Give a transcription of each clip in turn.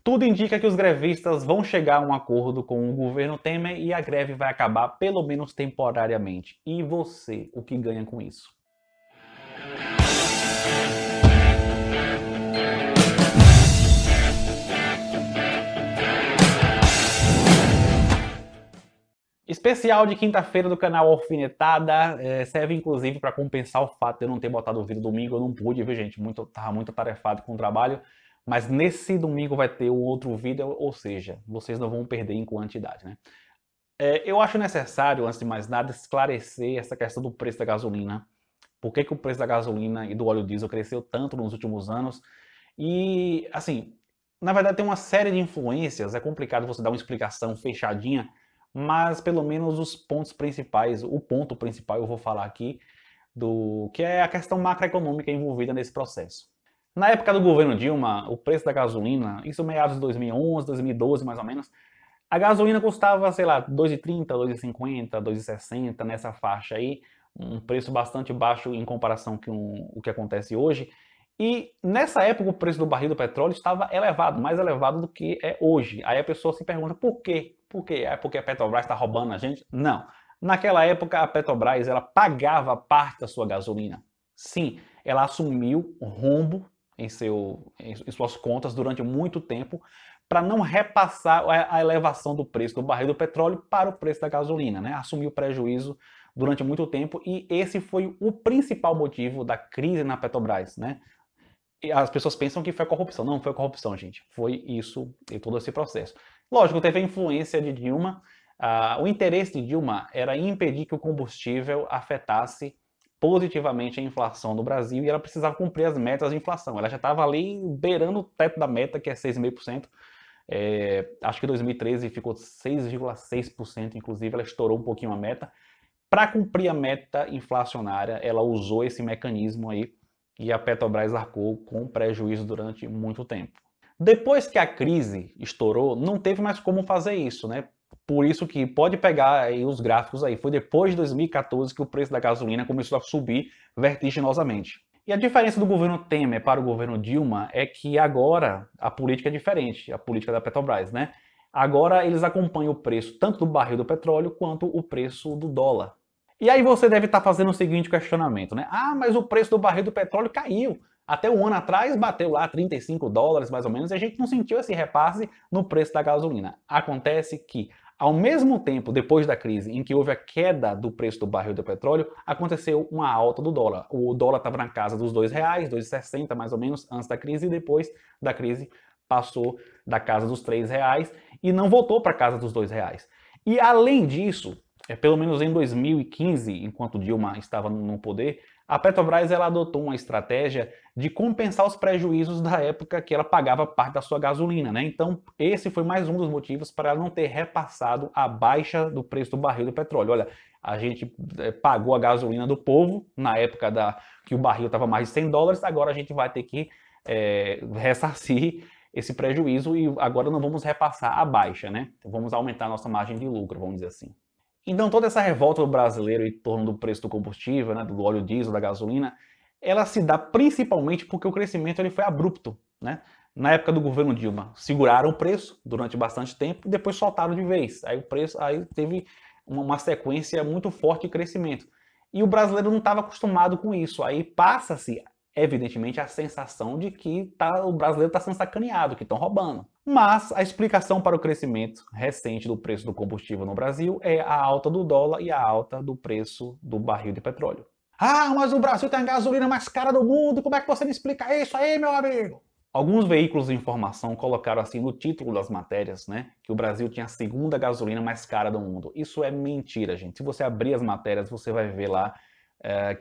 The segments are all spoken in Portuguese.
Tudo indica que os grevistas vão chegar a um acordo com o governo Temer e a greve vai acabar pelo menos temporariamente. E você, o que ganha com isso? Especial de quinta-feira do canal Alfinetada, serve inclusive para compensar o fato de eu não ter botado o vídeo domingo, eu não pude, viu gente, tava muito atarefado com o trabalho, mas nesse domingo vai ter um outro vídeo, ou seja, vocês não vão perder em quantidade, né? Eu acho necessário, antes de mais nada, esclarecer essa questão do preço da gasolina. Por que que o preço da gasolina e do óleo diesel cresceu tanto nos últimos anos? E, assim, na verdade tem uma série de influências, é complicado você dar uma explicação fechadinha, mas pelo menos os pontos principais, o ponto principal eu vou falar aqui, do que é a questão macroeconômica envolvida nesse processo. Na época do governo Dilma, o preço da gasolina, isso meados de 2011, 2012 mais ou menos, a gasolina custava, sei lá, 2,30, 2,50, 2,60 nessa faixa aí, um preço bastante baixo em comparação com o que acontece hoje. E nessa época o preço do barril do petróleo estava elevado, mais elevado do que é hoje. Aí a pessoa se pergunta por quê? Por quê? É porque a Petrobras está roubando a gente? Não. Naquela época a Petrobras ela pagava parte da sua gasolina. Sim, ela assumiu rombo em suas contas durante muito tempo para não repassar a elevação do preço do barril do petróleo para o preço da gasolina, né? Assumiu prejuízo durante muito tempo e esse foi o principal motivo da crise na Petrobras, né? E as pessoas pensam que foi corrupção. Não foi corrupção, gente. Foi isso e todo esse processo. Lógico, teve a influência de Dilma. O interesse de Dilma era impedir que o combustível afetasse positivamente a inflação no Brasil e ela precisava cumprir as metas de inflação. Ela já estava ali beirando o teto da meta, que é 6,5%. Acho que em 2013 ficou 6,6%, inclusive ela estourou um pouquinho a meta. Para cumprir a meta inflacionária, ela usou esse mecanismo aí e a Petrobras arcou com prejuízo durante muito tempo. Depois que a crise estourou, não teve mais como fazer isso, né? Por isso que pode pegar aí os gráficos aí. Foi depois de 2014 que o preço da gasolina começou a subir vertiginosamente. E a diferença do governo Temer para o governo Dilma é que agora a política é diferente, a política da Petrobras, né? Agora eles acompanham o preço tanto do barril do petróleo quanto o preço do dólar. E aí você deve estar fazendo o seguinte questionamento, né? Ah, mas o preço do barril do petróleo caiu. Até um ano atrás bateu lá 35 dólares mais ou menos e a gente não sentiu esse repasse no preço da gasolina. Acontece que, ao mesmo tempo, depois da crise, em que houve a queda do preço do barril do petróleo, aconteceu uma alta do dólar. O dólar estava na casa dos R$ 2,00, 2,60 mais ou menos, antes da crise, e depois da crise passou da casa dos R$ 3,00 e não voltou para a casa dos R$ 2,00. E além disso, pelo menos em 2015, enquanto Dilma estava no poder, a Petrobras ela adotou uma estratégia de compensar os prejuízos da época que ela pagava parte da sua gasolina, né? Então, esse foi mais um dos motivos para ela não ter repassado a baixa do preço do barril do petróleo. Olha, a gente pagou a gasolina do povo na época que o barril estava mais de 100 dólares, agora a gente vai ter que ressarcir esse prejuízo e agora não vamos repassar a baixa, né? Vamos aumentar a nossa margem de lucro, vamos dizer assim. Então toda essa revolta do brasileiro em torno do preço do combustível, né, do óleo diesel, da gasolina, ela se dá principalmente porque o crescimento ele foi abrupto, né? Na época do governo Dilma, seguraram o preço durante bastante tempo e depois soltaram de vez. Aí o preço teve uma sequência muito forte de crescimento. E o brasileiro não estava acostumado com isso. Aí passa-se, evidentemente, a sensação de que o brasileiro está sendo sacaneado, que estão roubando. Mas a explicação para o crescimento recente do preço do combustível no Brasil é a alta do dólar e a alta do preço do barril de petróleo. Ah, mas o Brasil tem a gasolina mais cara do mundo, como é que você me explica isso aí, meu amigo? Alguns veículos de informação colocaram assim no título das matérias, né, que o Brasil tinha a segunda gasolina mais cara do mundo. Isso é mentira, gente. Se você abrir as matérias, você vai ver lá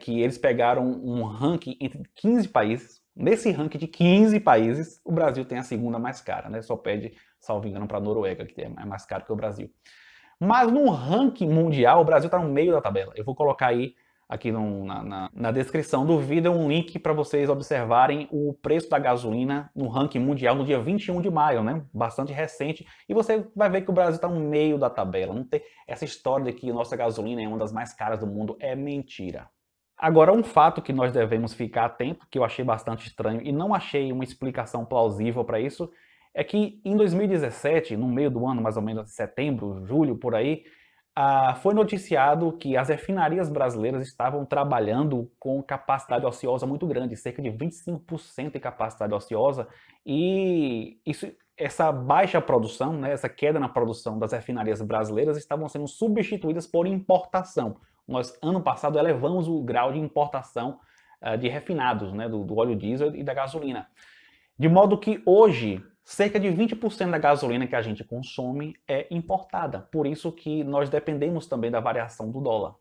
que eles pegaram um ranking entre 15 países. Nesse ranking de 15 países, o Brasil tem a segunda mais cara, né? Só pede, salvo engano, para a Noruega, que é mais caro que o Brasil. Mas no ranking mundial, o Brasil está no meio da tabela. Eu vou colocar aí, aqui na descrição do vídeo, um link para vocês observarem o preço da gasolina no ranking mundial no dia 21 de maio, né? Bastante recente. E você vai ver que o Brasil está no meio da tabela. Não tem essa história de que a nossa gasolina é uma das mais caras do mundo. É mentira. Agora, um fato que nós devemos ficar atento, que eu achei bastante estranho e não achei uma explicação plausível para isso, é que em 2017, no meio do ano, mais ou menos setembro, julho, por aí, foi noticiado que as refinarias brasileiras estavam trabalhando com capacidade ociosa muito grande, cerca de 25% de capacidade ociosa, e essa baixa produção, né, essa queda na produção das refinarias brasileiras estavam sendo substituídas por importação. Nós, ano passado, elevamos o grau de importação de refinados, né, do óleo diesel e da gasolina. De modo que hoje, cerca de 20% da gasolina que a gente consome é importada. Por isso que nós dependemos também da variação do dólar.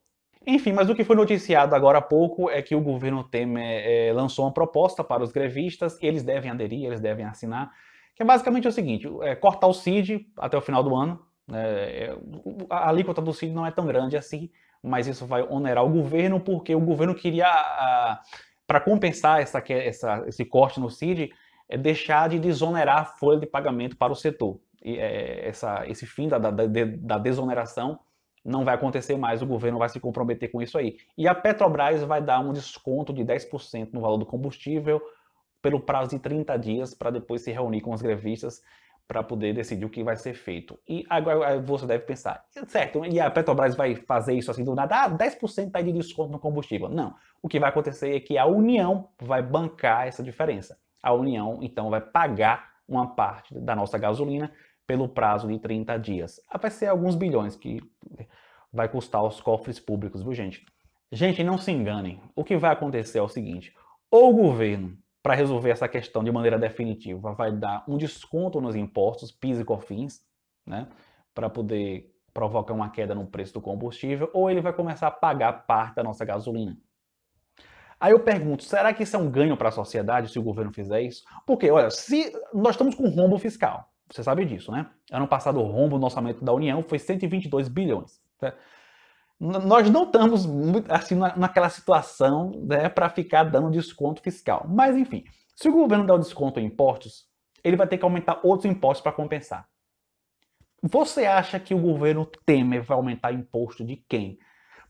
Enfim, mas o que foi noticiado agora há pouco é que o governo Temer lançou uma proposta para os grevistas, eles devem aderir, eles devem assinar, que é basicamente o seguinte, cortar o CID até o final do ano, a alíquota do CID não é tão grande assim, mas isso vai onerar o governo, porque o governo queria, para compensar esse corte no CID, deixar de desonerar a folha de pagamento para o setor. E, esse fim da desoneração não vai acontecer mais, o governo vai se comprometer com isso aí. E a Petrobras vai dar um desconto de 10% no valor do combustível pelo prazo de 30 dias para depois se reunir com os grevistas para poder decidir o que vai ser feito. E agora você deve pensar, certo, e a Petrobras vai fazer isso assim do nada, 10% aí de desconto no combustível. Não, o que vai acontecer é que a União vai bancar essa diferença. A União, então, vai pagar uma parte da nossa gasolina pelo prazo de 30 dias. Vai ser alguns bilhões que vai custar os cofres públicos, viu, gente? Gente, não se enganem. O que vai acontecer é o seguinte, ou o governo, para resolver essa questão de maneira definitiva, vai dar um desconto nos impostos, PIS e COFINS, né, para poder provocar uma queda no preço do combustível, ou ele vai começar a pagar parte da nossa gasolina. Aí eu pergunto, será que isso é um ganho para a sociedade se o governo fizer isso? Porque, olha, se nós estamos com rombo fiscal, você sabe disso, né? Ano passado o rombo no orçamento da União foi 122 bilhões. Né? Nós não estamos assim naquela situação, né, para ficar dando desconto fiscal. Mas enfim, se o governo der o desconto em impostos, ele vai ter que aumentar outros impostos para compensar. Você acha que o governo Temer vai aumentar imposto de quem?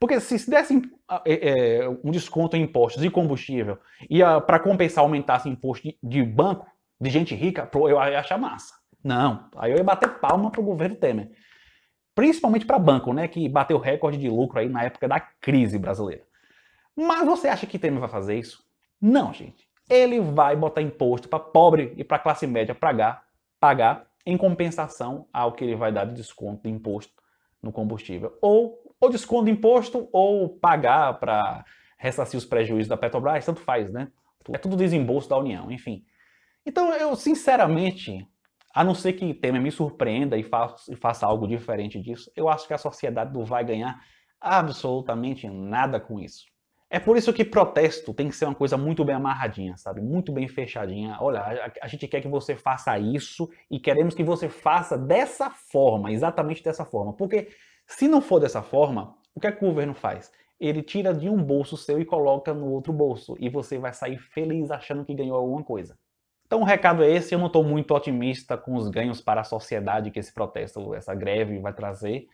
Porque se desse um desconto em impostos de combustível e para compensar aumentasse imposto de banco, de gente rica, eu ia achar massa. Não, aí eu ia bater palma para o governo Temer. Principalmente para banco, né, que bateu recorde de lucro aí na época da crise brasileira. Mas você acha que Temer vai fazer isso? Não, gente. Ele vai botar imposto para pobre e para classe média pagar em compensação ao que ele vai dar de desconto de imposto no combustível. Ou desconto de imposto ou pagar para ressarcir os prejuízos da Petrobras, tanto faz, né? É tudo desembolso da União, enfim. Então eu, sinceramente, a não ser que Temer me surpreenda e faça algo diferente disso, eu acho que a sociedade não vai ganhar absolutamente nada com isso. É por isso que protesto tem que ser uma coisa muito bem amarradinha, sabe? Muito bem fechadinha. Olha, a gente quer que você faça isso e queremos que você faça dessa forma, exatamente dessa forma. Porque se não for dessa forma, o que é que o governo faz? Ele tira de um bolso seu e coloca no outro bolso. E você vai sair feliz achando que ganhou alguma coisa. Então o recado é esse, eu não estou muito otimista com os ganhos para a sociedade que esse protesto, essa greve vai trazer.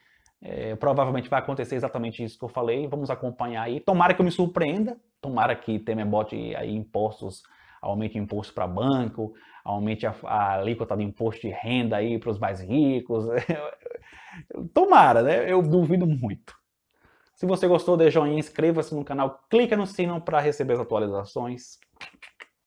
Provavelmente vai acontecer exatamente isso que eu falei, vamos acompanhar aí. Tomara que eu me surpreenda, tomara que Temer bote aí impostos, aumente imposto para banco, aumente a alíquota de imposto de renda aí para os mais ricos. Tomara, né? Eu duvido muito. Se você gostou, dê joinha, inscreva-se no canal, clica no sino para receber as atualizações.